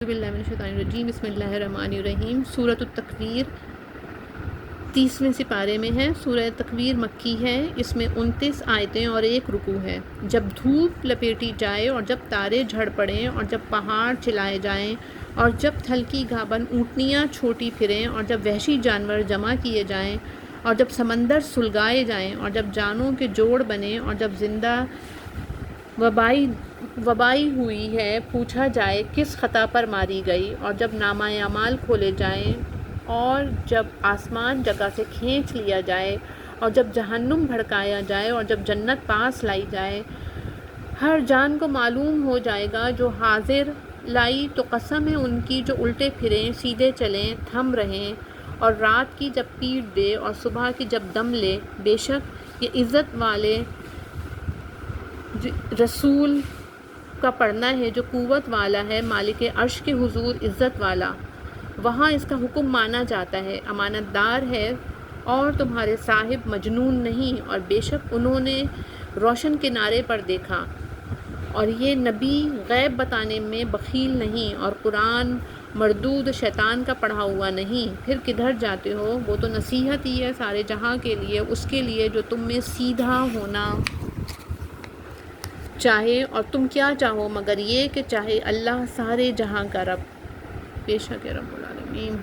باللہ من الشیطان الرجیم بسم اللہ الرحمن الرحیم۔ سورۃ التکویر 30ویں سپارے میں ہے۔ سورہ تکویر مکی ہے۔ اس میں 29 آیتیں اور 1 رکوع ہے۔ جب دھوپ لپیٹی جائے اور جب تارے جھڑ پڑیں اور جب پہاڑ چلائے جائیں اور جب تھلکی گھابن اونٹنیاں چھوٹی پھریں اور جب وحشی جانور جمع کیے جائیں اور جب سمندر سلگائے جائیں اور جب جانوں کے جوڑ بنیں اور جب زندہ وبائی ہوئی ہے پوچھا جائے کس خطا پر ماری گئی، اور جب نامہ اعمال کھولے جائیں اور جب آسمان جگہ سے کھینچ لیا جائے اور جب جہنم بھڑکایا جائے اور جب جنت پاس لائی جائے، ہر جان کو معلوم ہو جائے گا جو حاضر لائی تو قسم ہے ان کی جو الٹے پھریں سیدھے چلیں تھم رہیں، اور رات کی جب پیٹ دے اور صبح کی جب دم لے، بے شک یہ عزت والے رسول کا پڑھنا ہے جو قوت والا ہے، مالک عرش کے حضور عزت والا۔ وہاں اس کا حکم مانا جاتا ہے، امانت دار ہے اور تمہارے صاحب مجنون نہیں، اور بے شک انہوں نے روشن کنارے پر دیکھا، اور یہ نبی غیب بتانے میں بخیل نہیں، اور قرآن مردود شیطان کا پڑھا ہوا نہیں۔ پھر کدھر جاتے ہو؟ وہ تو نصیحت ہی ہے سارے جہاں کے لیے، اس کے لیے جو تم میں سیدھا ہونا چاہے، اور تم کیا چاہو مگر یہ کہ چاہے اللہ سارے جہاں کا رب، بے شک رب العالمین۔